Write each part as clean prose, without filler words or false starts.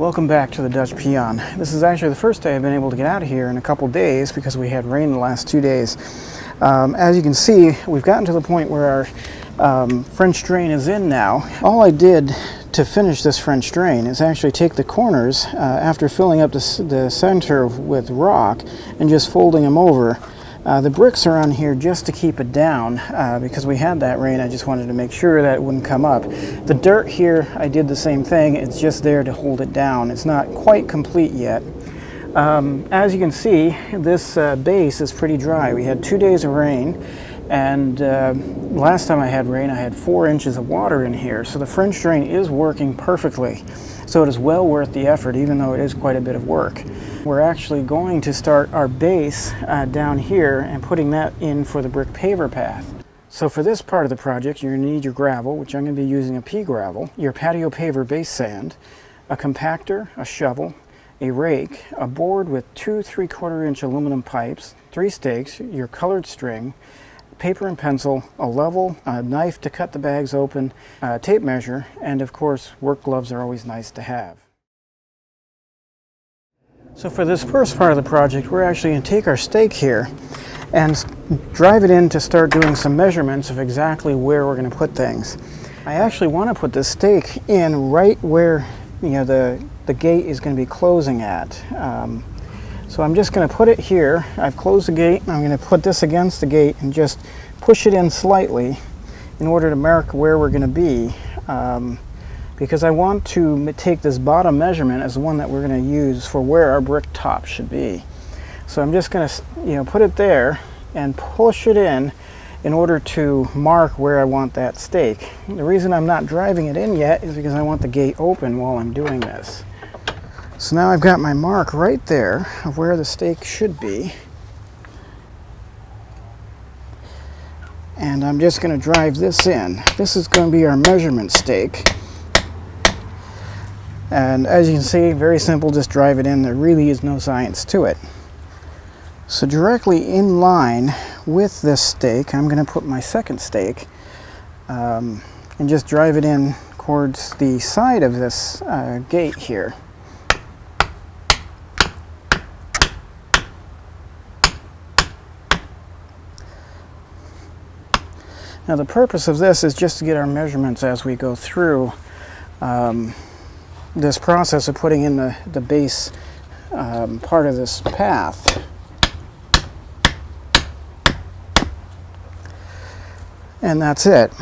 Welcome back to the Dutch Peon. This is actually the first day I've been able to get out of here in a couple days because we had rain the last 2 days. As you can see, we've gotten to the point where our French drain is in now. All I did to finish this French drain is actually take the corners after filling up the center with rock and just folding them over. The bricks are on here just to keep it down because we had that rain. I just wanted to make sure that it wouldn't come up. The dirt here, I did the same thing. It's just there to hold it down. It's not quite complete yet. As you can see, this base is pretty dry. We had 2 days of rain, and last time I had rain I had 4 inches of water in here. So the French drain is working perfectly. So it is well worth the effort, even though it is quite a bit of work. We're actually going to start our base down here and putting that in for the Brick Paver Path. So for this part of the project, you're going to need your gravel, which I'm going to be using a pea gravel, your patio paver base sand, a compactor, a shovel, a rake, a board with 2 3/4 inch aluminum pipes, 3 stakes, your colored string, paper and pencil, a level, a knife to cut the bags open, a tape measure, and of course work gloves are always nice to have. So for this first part of the project, we're actually going to take our stake here and drive it in to start doing some measurements of exactly where we're going to put things. I actually want to put this stake in right where the gate is going to be closing at. So I'm just going to put it here. I've closed the gate, and I'm going to put this against the gate and just push it in slightly in order to mark where we're going to be. Because I want to take this bottom measurement as the one that we're going to use for where our brick top should be. So I'm just going to put it there and push it in order to mark where I want that stake. The reason I'm not driving it in yet is because I want the gate open while I'm doing this. So now I've got my mark right there of where the stake should be. And I'm just going to drive this in. This is going to be our measurement stake. And as you can see, very simple, just drive it in. There really is no science to it. So directly in line with this stake, I'm going to put my second stake and just drive it in towards the side of this gate here. Now the purpose of this is just to get our measurements as we go through this process of putting in the base part of this path. And that's it.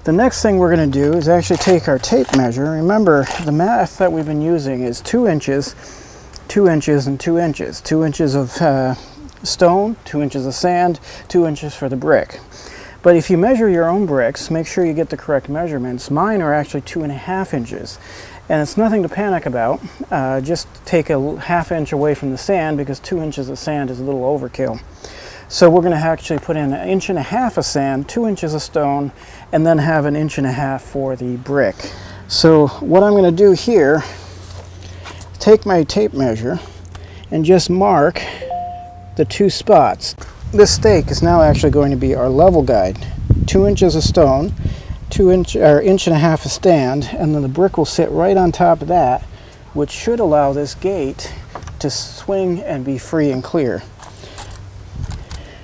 The next thing we're going to do is actually take our tape measure. Remember, the math that we've been using is 2 inches, 2 inches, and 2 inches. 2 inches of stone, 2 inches of sand, 2 inches for the brick. But if you measure your own bricks, make sure you get the correct measurements. Mine are actually 2.5 inches. And it's nothing to panic about. Just take a ½ inch away from the sand because 2 inches of sand is a little overkill. So we're going to actually put in 1.5 inches of sand, 2 inches of stone, and then have 1.5 inches for the brick. So what I'm going to do here, take my tape measure and just mark the 2 spots. This stake is now actually going to be our level guide. 2 inches of stone, 1.5 inches of stand, and then the brick will sit right on top of that, which should allow this gate to swing and be free and clear.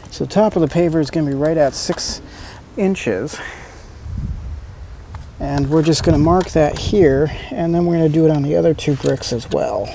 So the top of the paver is going to be right at 6 inches. And we're just going to mark that here, and then we're going to do it on the other 2 bricks as well.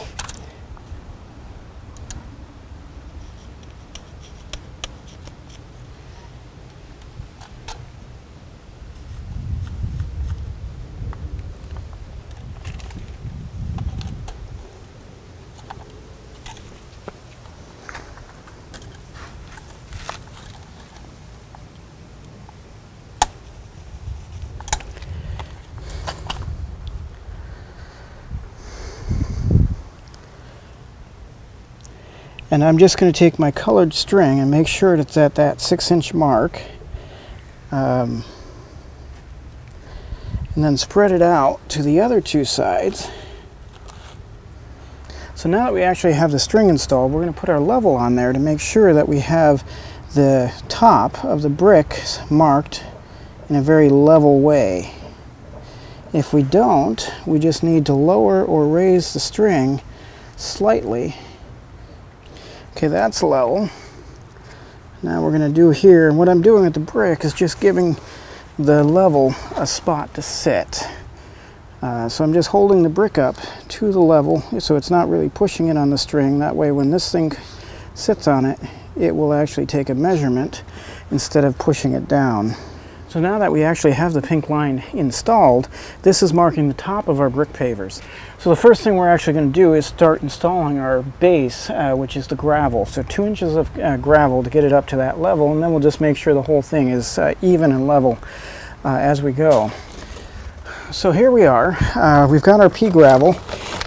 And I'm just going to take my colored string and make sure it's at that 6-inch mark. And then spread it out to the other 2 sides. So now that we actually have the string installed, we're going to put our level on there to make sure that we have the top of the brick marked in a very level way. If we don't, we just need to lower or raise the string slightly. Okay, that's level. Now we're going to do here, and what I'm doing with the brick is just giving the level a spot to sit. So I'm just holding the brick up to the level so it's not really pushing it on the string. That way when this thing sits on it, it will actually take a measurement instead of pushing it down. So now that we actually have the pink line installed, this is marking the top of our brick pavers. So the first thing we're actually going to do is start installing our base, which is the gravel. So 2 inches of gravel to get it up to that level, and then we'll just make sure the whole thing is even and level as we go. So here we are. We've got our pea gravel,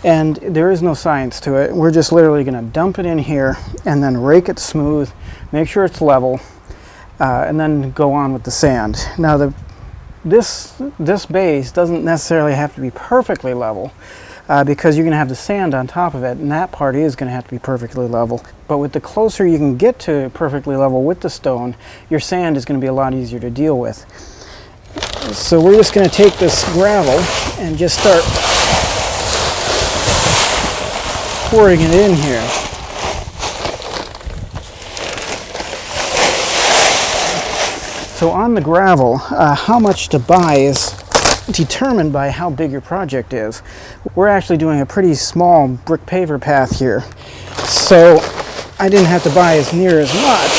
and there is no science to it. We're just literally going to dump it in here and then rake it smooth, make sure it's level, and then go on with the sand. Now this base doesn't necessarily have to be perfectly level because you're going to have the sand on top of it, and that part is going to have to be perfectly level. But with the closer you can get to perfectly level with the stone, your sand is going to be a lot easier to deal with. So we're just going to take this gravel and just start pouring it in here. So on the gravel, how much to buy is determined by how big your project is. We're actually doing a pretty small brick paver path here, so I didn't have to buy as near as much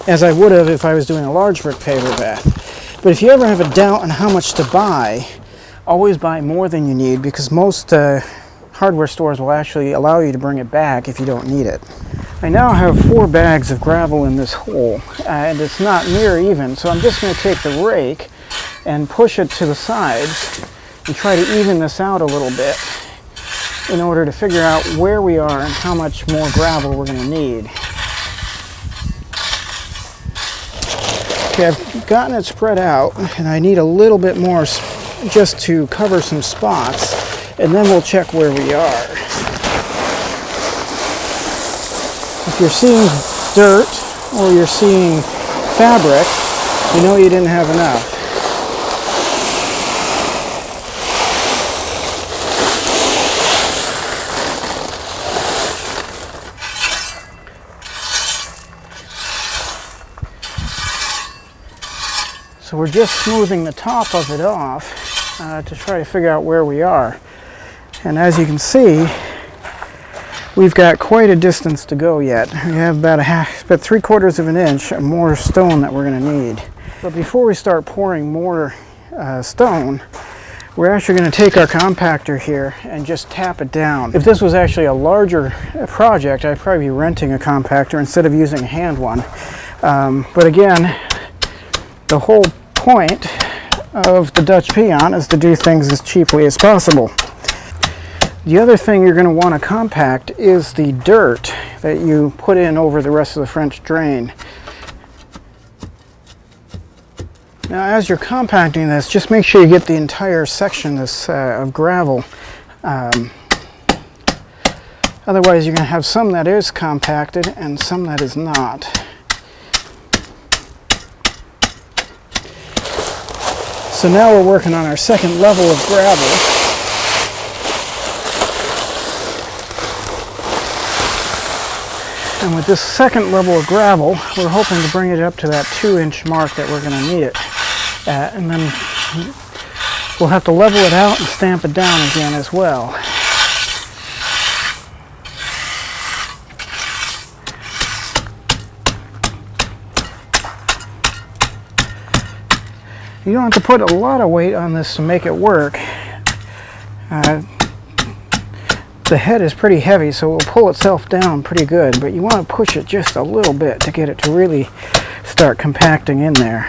as I would have if I was doing a large brick paver path. But if you ever have a doubt on how much to buy, always buy more than you need, because most hardware stores will actually allow you to bring it back if you don't need it. I now have 4 bags of gravel in this hole, and it's not near even, so I'm just going to take the rake and push it to the sides and try to even this out a little bit in order to figure out where we are and how much more gravel we're going to need. Okay, I've gotten it spread out, and I need a little bit more just to cover some spots, and then we'll check where we are. If you're seeing dirt or you're seeing fabric, you know you didn't have enough. So we're just smoothing the top of it off to try to figure out where we are. And as you can see, we've got quite a distance to go yet. We have about 3/4 of an inch more stone that we're going to need. But before we start pouring more stone, we're actually going to take our compactor here and just tap it down. If this was actually a larger project, I'd probably be renting a compactor instead of using a hand one. But again, the whole point of the Dutch peon is to do things as cheaply as possible. The other thing you're going to want to compact is the dirt that you put in over the rest of the French drain. Now as you're compacting this, just make sure you get the entire section of gravel. Otherwise you're going to have some that is compacted and some that is not. So now we're working on our second level of gravel. And with this second level of gravel, we're hoping to bring it up to that 2-inch mark that we're going to need it at. And then we'll have to level it out and stamp it down again as well. You don't have to put a lot of weight on this to make it work. The head is pretty heavy, so it will pull itself down pretty good, but you want to push it just a little bit to get it to really start compacting in there.